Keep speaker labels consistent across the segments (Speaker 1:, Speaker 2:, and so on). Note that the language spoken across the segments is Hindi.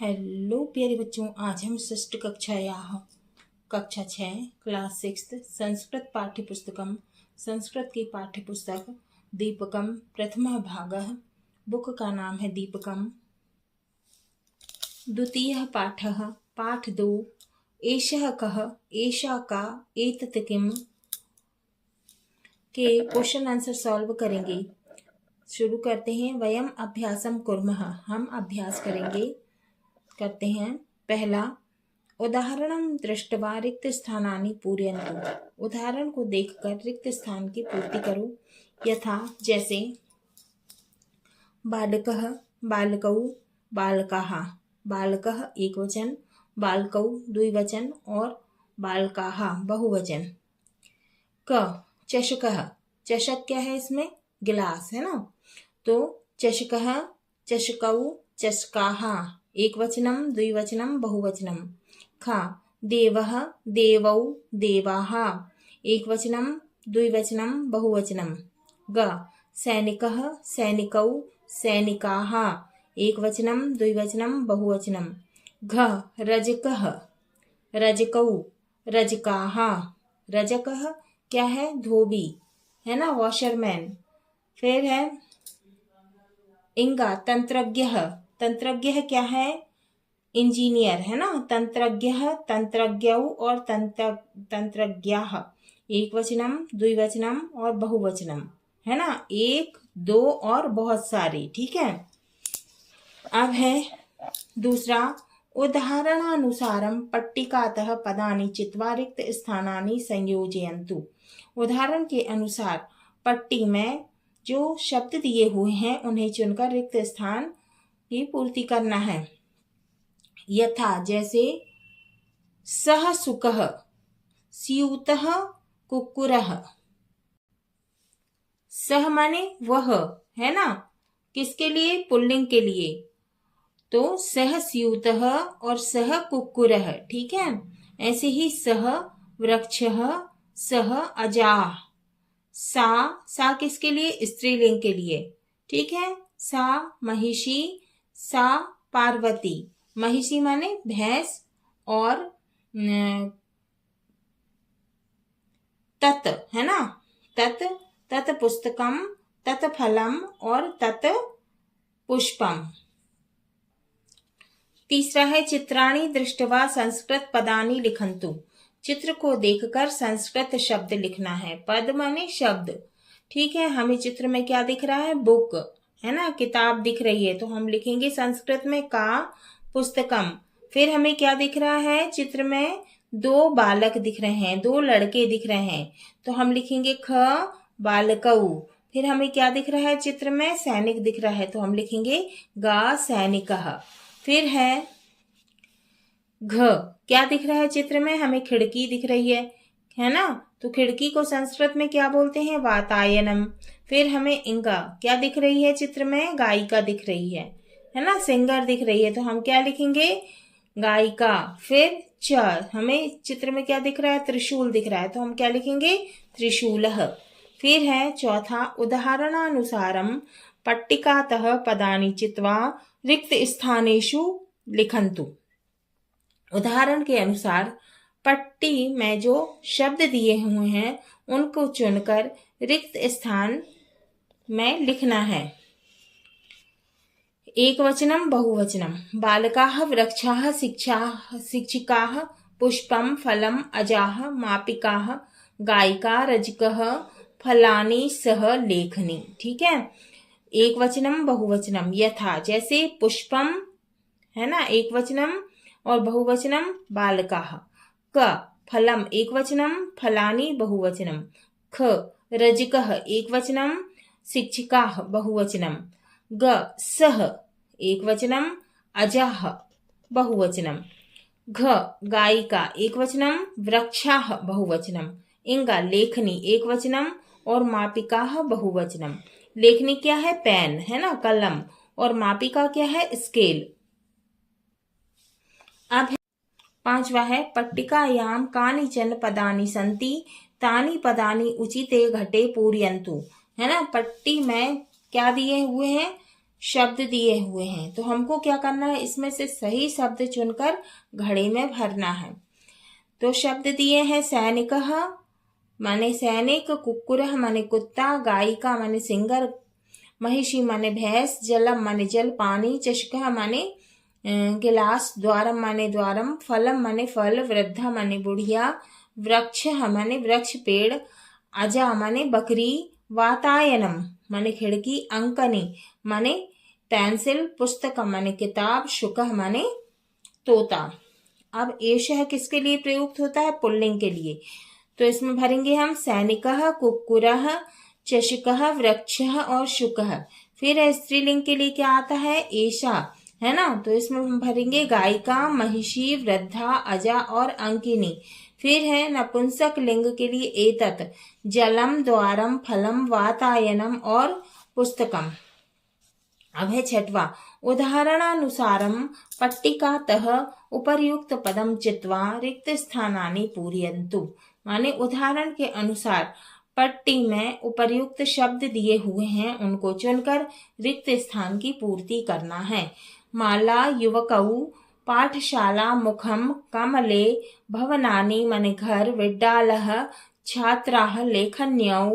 Speaker 1: हेलो प्यारे बच्चों, आज हम षष्ठ कक्षा 6 क्लास 6 संस्कृत पाठ्यपुस्तकम संस्कृत की पाठ्यपुस्तक दीपकम प्रथमः भागः। बुक का नाम है दीपकम। द्वितीयः पाठः पाठ 2 एषः कः एषा का एतत् किम के क्वेश्चन आंसर सॉल्व करेंगे। शुरू करते हैं। वयम अभ्यासम कुर्मः, हम अभ्यास करते हैं। पहला, उदाहरणं दृष्ट्वा रिक्त स्थानानि पूरयन्तु। उदाहरण को देखकर रिक्त स्थान की पूर्ति करो। यथा, जैसे बालकः, बालकौ, बालकाः। बालकः एक वचन, बालकौ द्विवचन और बालकाः बहुवचन। क चषकः, चषक क्या है, इसमें गिलास है ना, तो चषकः, चषकौ, चषकाः एक वचनम द्विवचनम बहुवचनम। ख देवः, देवौ, देवाः एक वचनम द्विवचनम बहुवचनम। ग सैनिकः, सैनिकौ, सैनिकाः एक वचनम द्विवचनम बहुवचनम। घ रजकः, रजकौ, रजकाः। रजकः क्या है, धोबी है ना, वॉशरमैन। फिर है इंगा तंत्रज्ञः, तंत्रज्ञ क्या है, इंजीनियर है ना। तंत्रज्ञः, तंत्रज्ञौ और तंत्रज्ञाः एक वचनम द्विवचनम और बहुवचनम है ना, एक दो और बहुत सारे। ठीक है। अब है दूसरा, उदाहरणानुसारम पट्टिकातः पदानि चित्वा रिक्त स्थानानि संयोजयन्तु। उदाहरण के अनुसार पट्टी में जो शब्द दिए हुए हैं उन्हें चुनकर रिक्त स्थान की पूर्ति करना है। यथा, जैसे सह सुकः, स्यूतः कुक्कुरः। सह माने वह है ना, किसके लिए, पुल्लिंग के लिए, तो सह स्यूतः और सह कुक्कुरः। ठीक है। ऐसे ही सह वृक्षः, सह अजाः। सा किसके लिए, स्त्रीलिंग के लिए। ठीक है। सा महिषी, सा पार्वती। महिषी माने भैंस और तत् है ना, तत् पुस्तकम, तत् फलम और तत् पुष्पम। तीसरा है चित्राणि दृष्ट्वा संस्कृत पदानि लिखन्तु। चित्र को देखकर संस्कृत शब्द लिखना है। पद माने शब्द। ठीक है। हमें चित्र में क्या दिख रहा है, बुक है ना, किताब दिख रही है, तो हम लिखेंगे संस्कृत में का पुस्तकम। फिर हमें क्या दिख रहा है, चित्र में दो बालक दिख रहे हैं, दो लड़के दिख रहे हैं, तो हम लिखेंगे ख बालकौ। फिर हमें क्या दिख रहा है, चित्र में सैनिक दिख रहा है, तो हम लिखेंगे गा सैनिकः। फिर है घ, क्या दिख रहा है चित्र में, हमें खिड़की दिख रही है ना, तो खिड़की को संस्कृत में क्या बोलते हैं, वातायनम। फिर हमें इंगा, क्या दिख रही है चित्र में, गायिका दिख रही है ना, सिंगर दिख रही है, तो हम क्या लिखेंगे, गायिका। फिर च, हमें चित्र में क्या दिख रहा है, त्रिशूल दिख रहा है, तो हम क्या लिखेंगे, त्रिशूलः। फिर है चौथा, उदाहरणानुसारम पट्टिकातः पदानि चित्वा रिक्त स्थानेषु लिखन्तु। उदाहरण के अनुसार पट्टी में जो शब्द दिए हुए हैं उनको चुनकर रिक्त स्थान में लिखना है। एक वचनम बहुवचनम, बालकाः, वृक्षाः, शिक्षिकाः, पुष्पम, फलम, अजाः, मापिकाः, गायिका, रजकः, फलानि, सह, लेखनी। ठीक है। एक वचनम बहुवचनम, यथा, जैसे पुष्पम है ना, एक वचनम और बहुवचनम बालकाः। क फलम एक वचनम, फलानि बहुवचनम। ख रजकः एक वचनम, शिक्षिकाः बहुवचनम। ग सह एक वचनम, अजाः बहुवचनम। घ गायिका एक वचनम, वृक्षाः बहुवचनम। इंगा लेखनी एक वचनम और मापिकाः बहुवचनम। लेखनी क्या है, पेन है ना, कलम, और मापिका क्या है, स्केल। अब पांचवा है पट्टिकायां कानिचन पदानि सन्ति तानि पदानि उचिते घटे पूरयन्तु। है ना, पट्टी में क्या दिए हुए हैं, शब्द दिए हुए हैं, तो हमको क्या करना है, इसमें से सही शब्द चुनकर घड़े में भरना है। तो शब्द दिए हैं सैनिकः माने सैनिक, कुक्कुरः माने कुत्ता, गायिका माने सिंगर, महिषी माने भैंस, जलम माने जल पानी, चषकः माने गिलास, द्वारम माने द्वारम, फलम माने फल, वृद्धा माने बुढ़िया, वृक्ष माने वृक्ष पेड़, अजा माने बकरी, वातायनम माने खिड़की, अंकनी माने पेंसिल, पुस्तक माने किताब, शुकः माने तोता। अब एषः किसके लिए प्रयुक्त होता है, पुल्लिंग के लिए। तो इसमें भरेंगे हम सैनिकः, कुक्कुरः, चषकः, वृक्षः और शुकः। फिर स्त्रीलिंग के लिए क्या आता है, एषा, है ना। तो इसमें हम भरेंगे गायिका, महिषी, वृद्धा, अजा और अंकिनी। फिर है नपुंसक लिंग के लिए एतत्, जलम, द्वारम, फलम, वातायनम और पुस्तकम। अब है छठवा, उदाहरणानुसारम पट्टिकातः उपर्युक्त पदम चित्वा रिक्त स्थानानि पूरयन्तु। माने उदाहरण के अनुसार पट्टी में उपर्युक्त शब्द दिए हुए हैं, उनको चुनकर रिक्त स्थान की पूर्ति करना है। माला युवकौ, पाठशाला मुखम, कमले भवनानि माने घर, विद्यालयः छात्राः, लेखन्यौ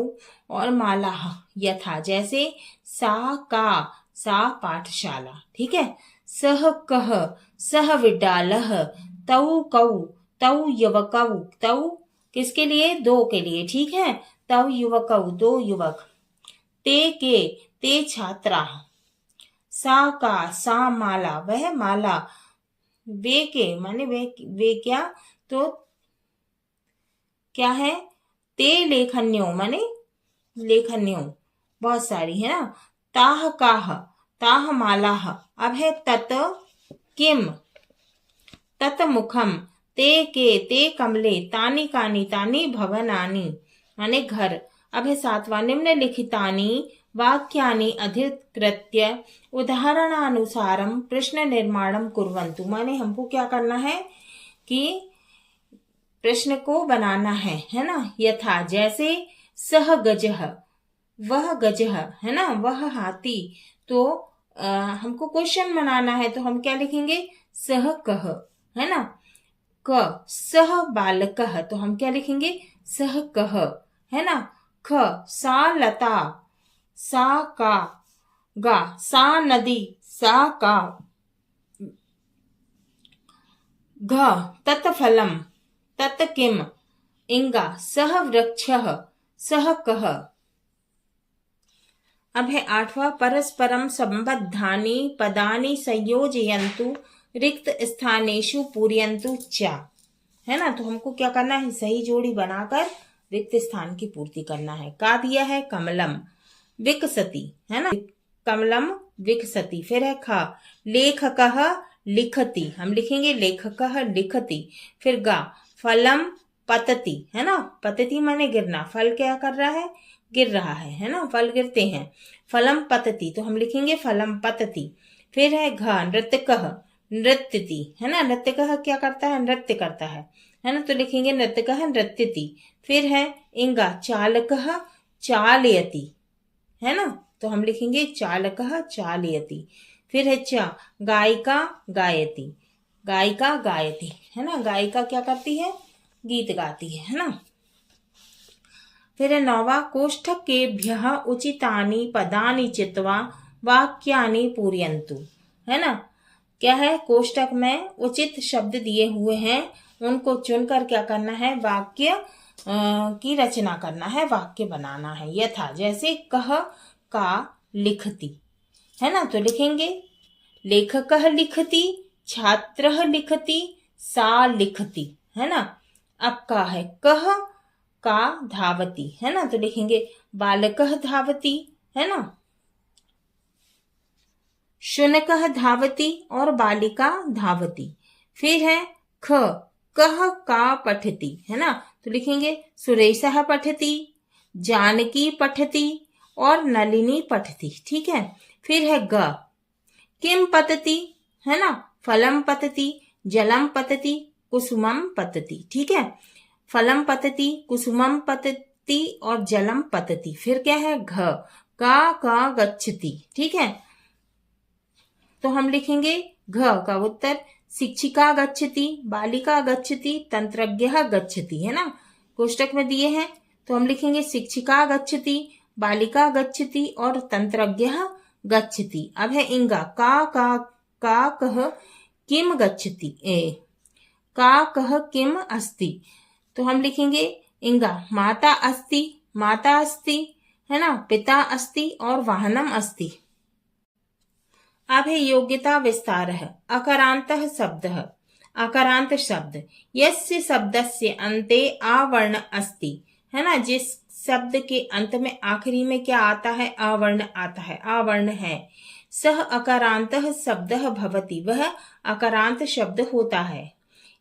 Speaker 1: और मालाः यथा, जैसे सा का, सा पाठशाला, ठीक है। सह कह, सह विद्यालयः, तौ कौ, तौ युवकौ, तौ किसके लिए, दो के लिए, ठीक है। तौ युवकौ, दो युवक, ते के, ते छात्रा, सा का, सा माला, वह माला, वे के माने वे क्या, तो क्या है, ते लेखन्यो माने लेखन्यो, बहुत सारी है ना। ताह काह, ताह मालाह। अब है तत किम, तत मुखम, ते के, ते कमले, तानी कानी, तानी भवनानी माने घर। अब है सातवां, निम्नलिखितानि वाक्यानि अधिकृत्य उदाहरणानुसारम प्रश्न निर्माणम कुर्वन्तु। माने हमको क्या करना है कि प्रश्न को बनाना है ना। यथा, जैसे सह गजह, वह गजह, है ना, वह हाथी। तो हमको क्वेश्चन बनाना है, तो हम क्या लिखेंगे, सह कह, है ना। क, सह बालकः, तो हम क्या लिखेंगे, सह कह, है ना। ख, सा लता, सा का, गा, सा नदी, सा का, घ, तत् फलम, तत् किम, इंगा, सह वृक्षः, सह कह। अब है आठवां, परस्परम संबद्धानि पदानि संयोजयन्तु रिक्त स्थानेषु पूरयन्तु च, है ना। तो हमको क्या करना है, सही जोड़ी बनाकर रिक्त स्थान की पूर्ति करना है। का दिया है, कमलम विकसति, है ना, कमलम विकसति। फिर है खा, लेखकः लिखति, हम लिखेंगे लेखकः लिखति। फिर गा, फलम पतति, है ना, पतति माने गिरना, फल क्या कर रहा है, गिर रहा है ना, फल गिरते हैं। फलम पतति, तो हम लिखेंगे फलम पतति। फिर है घ, नृत्यकः नृत्यति, है ना, नृत्यकः क्या करता है, नृत्य करता है ना, तो लिखेंगे नृत्यकः नृत्यति। फिर है इंगा, चालकः चालयति, है ना, तो हम लिखेंगे चालकः चालयति। फिर है च, गायिका गायति, गायिका गायति, है ना, गायिका क्या करती है, गीत गाती है ना। फिर है नौवा, कोष्ठकेभ्यः उचितानि पदानि चित्वा वाक्यानि पूरयन्तु, है ना। क्या है, कोष्ठक में उचित शब्द दिए हुए हैं, उनको चुनकर क्या करना है, वाक्य की रचना करना है, वाक्य बनाना है। यथा, जैसे कह का लिखति, है ना, तो लिखेंगे लेखकः लिखति, छात्रः लिखति, सा लिखति, है ना। अब का है, कह का धावती, है ना, तो लिखेंगे बालकः धावती, है ना, शुनकः धावती और बालिका धावती। फिर है ख, कह का पठति, है ना, तो लिखेंगे सुरेशः पठति, जानकी पठति और नलिनी पठति, ठीक है। फिर है ग, किम पतति, है ना, फलम पतति, जलम पतति, कुसुमम पतति, ठीक है। फलम पतति, कुसुमम पतति और जलम पतति। फिर क्या है घ, का गच्छति, ठीक है। तो हम लिखेंगे घ का उत्तर शिक्षिका गच्छति, बालिका गच्छति, तंत्रज्ञः गच्छति, है ना, कोष्टक में दिए हैं। तो हम लिखेंगे शिक्षिका गच्छति, बालिका गच्छति और तंत्रज्ञः गच्छति। अब है इंगा का कह किम गच्छति, का कह किम अस्ति। तो हम लिखेंगे इंगा माता अस्ति, माता अस्ति, है ना, पिता अस्ति और वाहनम अस्ति। अब है योग्यता विस्तार। अकारांतः शब्दः, अकारांत शब्द यस्य शब्दस्य अन्ते आवर्ण अस्ति, है ना, जिस शब्द के अंत में आखिरी में क्या आता है, आवर्ण आता है, आवर्ण है। सह अकारांतः शब्दः भवति, वह अकारांत शब्द होता है।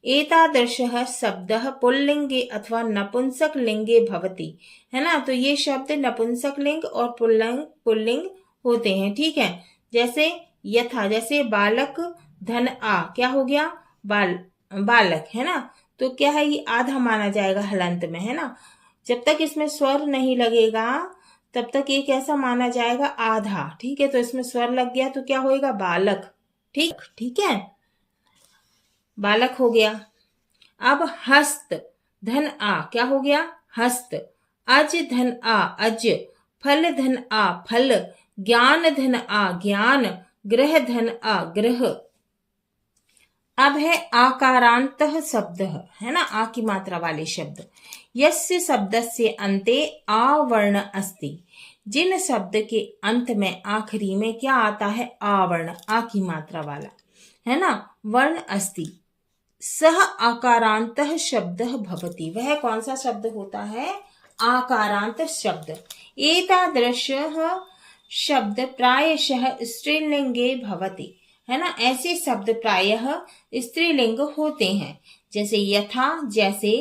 Speaker 1: एतादृशः शब्दः पुल्लिंगे अथवा नपुंसक लिंगे भवति, है ना, तो ये शब्द नपुंसक लिंग और पुल्लिंग होते हैं। ठीक है, जैसे यथा, जैसे बालक धन आ, क्या हो गया, बालक, है ना, तो क्या है, ये आधा माना जाएगा हलंत में, है ना, जब तक इसमें स्वर नहीं लगेगा तब तक ये कैसा माना जाएगा, आधा। ठीक है, तो इसमें स्वर लग गया तो क्या होएगा, बालक। ठीक है, बालक हो गया। अब हस्त धन आ, क्या हो गया, हस्त। अज धन आ, अज। फल धन आ, फल। ज्ञान धन आ, ज्ञान। ग्रह धन आ, ग्रह। अब है आकारांतः शब्द, है ना, आ की मात्रा वाले शब्द। यस्य शब्दस्य अन्ते आवर्ण अस्ति, जिन शब्द के अंत में आखिरी में क्या आता है, आवर्ण, आ की मात्रा वाला, है ना, वर्ण अस्ति। सह आकारांतः शब्दः भवति, वह कौन सा शब्द होता है, आकारांत शब्द। एतादृशः शब्द प्रायशः स्त्रीलिंगे भवति, है ना, ऐसे शब्द प्रायः स्त्रीलिंग होते हैं। जैसे यथा, जैसे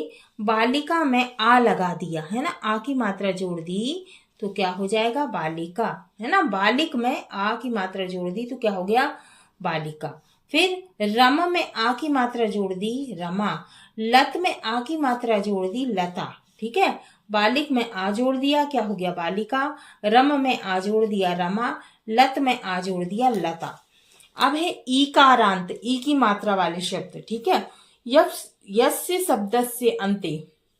Speaker 1: बालिका में आ लगा दिया, है ना, आ की मात्रा जोड़ दी तो क्या हो जाएगा, बालिका, है ना, बालिक में आ की मात्रा जोड़ दी तो क्या हो गया, बालिका। फिर रम में आ की मात्रा जोड़ दी, रमा। लत में आ की मात्रा जोड़ दी, लता। ठीक है, बालिक में आ जोड़ दिया, क्या हो गया, बालिका। रम में आ जोड़ दिया, रमा। लत में आ जोड़ दिया, लता। अब है ईकारांत, ई की मात्रा वाले शब्द। ठीक है, यस्य शब्दस्य अन्ते,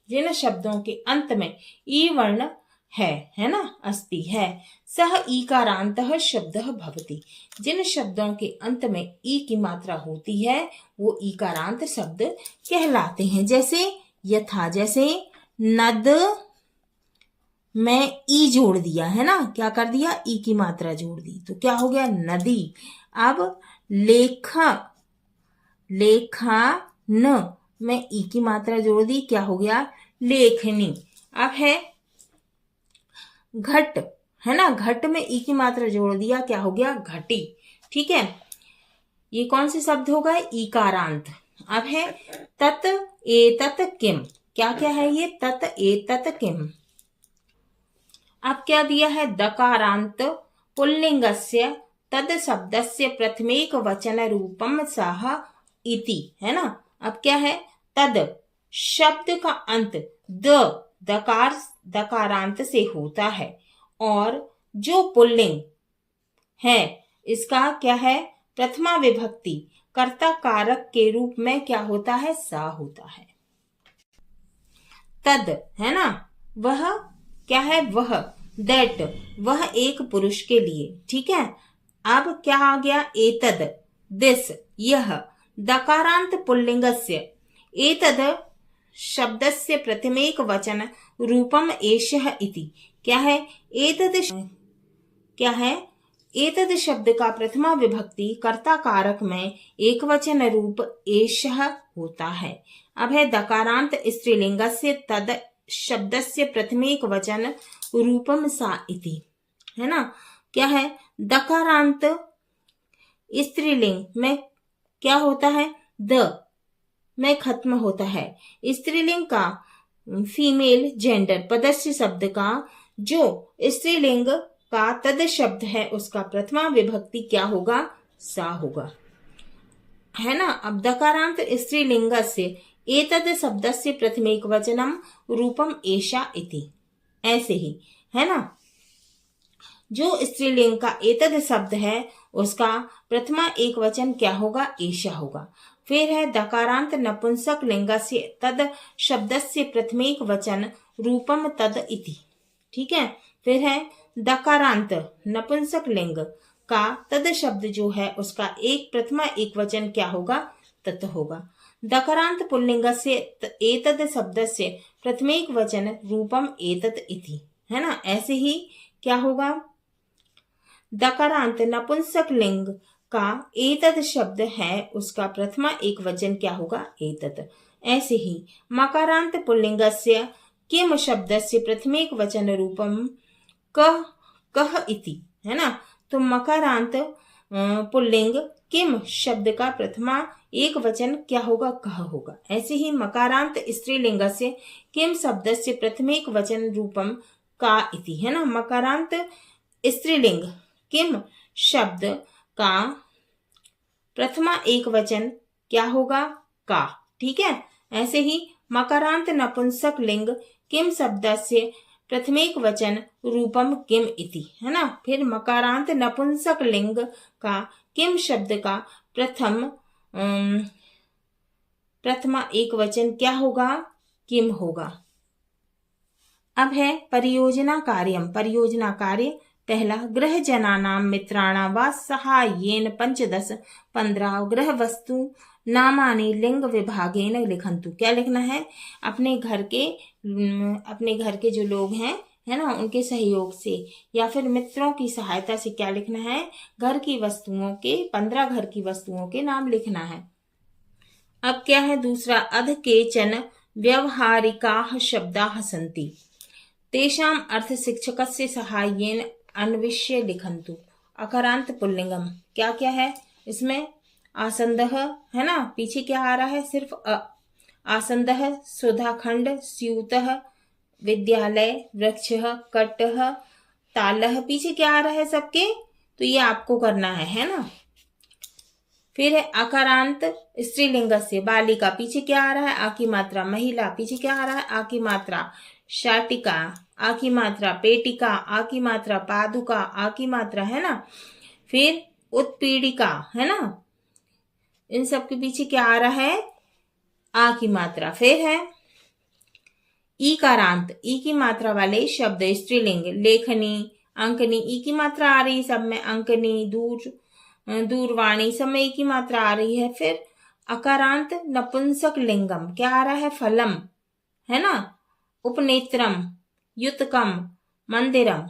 Speaker 1: जिन शब्दों के अंत में ई वर्ण है ना, अस्ति है। सह ईकारांतः शब्दः भवति, जिन शब्दों के अंत में ई की मात्रा होती है वो ईकारांत शब्द कहलाते हैं। जैसे यथा, जैसे नद में ई जोड़ दिया, है ना, क्या कर दिया, ई की मात्रा जोड़ दी तो क्या हो गया, नदी। अब लेखन में ई की मात्रा जोड़ दी, क्या हो गया, लेखनी। अब है घट, है ना, घट में ई की मात्रा जोड़ दिया, क्या हो गया, घटी। ठीक है, ये कौन से शब्द हो गए, ईकारांत। अब है तत एतत किम, क्या क्या है ये, तत एतत किम। अब क्या दिया है, दकारांत पुल्लिंगस्य तद शब्दस्य प्रथमेक वचन रूपम सह इति, है ना। अब क्या है, तद शब्द का अंत दकारांत से होता है और जो पुल्लिंग है इसका क्या है, प्रथमा विभक्ति कर्ता कारक के रूप में क्या होता है, सा होता है। तद, है ना, वह क्या है, वह, दैट, वह एक पुरुष के लिए। ठीक है, अब क्या आ गया, एतद, दिस, यह। दकारांत पुल्लिंगस्य एतद शब्दस्य प्रथमेक वचन रूपम एषः इति, क्या है, एतद, क्या है, एतद शब्द का प्रथमा विभक्ति कर्ता कारक में एक वचन रूप एषः होता है। अब है दकारांत स्त्रीलिंगस्य तद शब्दस्य प्रथमेक वचन रूपम सा इति, है ना, क्या है, दकारांत स्त्रीलिंग में क्या होता है, द में खत्म होता है। स्त्रीलिंग का फीमेल जेंडर पदस्य शब्द का जो स्त्रीलिंग का तद शब्द है उसका प्रथमा विभक्ति क्या होगा, सा होगा, है ना। अब दकारांत स्त्रीलिंगस्य एतद शब्दस्य प्रथमेक वचनम रूपम एषा इति, ऐसे ही, है ना, जो स्त्रीलिंग का एतद शब्द है उसका प्रथमा एक वचन क्या होगा? एषा होगा। फिर है दकारांत नपुंसक लिंगस्य तद शब्दस्य प्रथमेक वचन रूपम तद इति। ठीक है। फिर है दकारांत नपुंसक लिंग का तद शब्द जो है उसका एक प्रथमा एक वचन क्या होगा? तत् होगा। दकारांत पुल्लिंगस्य एतद शब्दस्य प्रथमेक वचन रूपम एतत् इति, है ना। ऐसे ही क्या होगा? दकारांत नपुंसक लिंग का एतद शब्द है उसका प्रथमा एक वचन क्या होगा? एतत्। ऐसे ही मकारांत पुल्लिंगस्य किम शब्दस्य प्रथमेक वचन रूपम कह कह इति, है ना। तो मकारांत पुल्लिंग किम शब्द का प्रथमा एक वचन क्या होगा? कह होगा। ऐसे ही मकारांत स्त्रीलिंगस्य किम शब्दस्य प्रथमेक वचन रूपम का इति, है ना। मकारांत स्त्रीलिंग किम शब्द का प्रथमा एक वचन क्या होगा? का। ठीक है। ऐसे ही मकारांत नपुंसक लिंग किम शब्दस्य प्रथमेक वचन रूपम किम इति, है ना। फिर मकारांत नपुंसक लिंग का किम शब्द का प्रथमा एक वचन क्या होगा? किम होगा। अब है परियोजना कार्यम। परियोजना कार्य पहला, गृह जनानां मित्राणां वा सहाय्येन 15 गृह वस्तु नामानि लिंग विभागेन लिखन्तु। क्या लिखना है? अपने घर के जो लोग हैं, है ना, उनके सहयोग से या फिर मित्रों की सहायता से क्या लिखना है? 15 घर की वस्तुओं के नाम लिखना है। अब क्या है दूसरा? अध केचन व्यवहारिकाः शब्दाः सन्ति तेषाम् अर्थ शिक्षकस्य सहाय्येन अन्विष्य लिखन्तु। अकारांत पुल्लिंगम क्या क्या है इसमें? आसंदः, है ना। पीछे क्या आ रहा है? सिर्फ आसंदः, सुधाखंड, स्यूतः, विद्यालय, वृक्षः, कटः, तालः। पीछे क्या आ रहा है सबके? तो ये आपको करना है ना। फिर है अकारांत स्त्रीलिंग से बालिका। पीछे क्या आ रहा है? आ की मात्रा। महिला। पीछे क्या आ रहा है? आ की मात्रा। शाटिका, आ की मात्रा। पेटिका, आ की मात्रा। पादुका, आ की मात्रा, है ना। फिर उत्पीड़िका, है ना। इन सब के पीछे क्या आ रहा है? आ की मात्रा। फिर है ईकारांत, ई की मात्रा वाले शब्द स्त्रीलिंग। लेखनी, अंकनी, ई की मात्रा आ रही सब में। अंकनी, दूरवाणी, सब में ई की मात्रा आ रही है। फिर अकारांत नपुंसक लिंगम क्या आ रहा है? फलम, है ना। उपनेत्रम, युतकम, मंदिरम।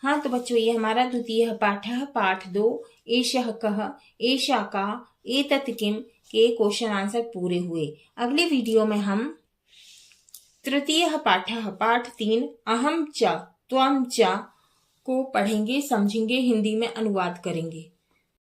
Speaker 1: हाँ, तो बच्चों ये हमारा द्वितीय पाठ है, पाठ 2 एषः कः, एषा का, एतत् किम के क्वेश्चन आंसर पूरे हुए। अगले वीडियो में हम तृतीय पाठ 3 अहम च त्वम च को पढ़ेंगे, समझेंगे, हिंदी में अनुवाद करेंगे।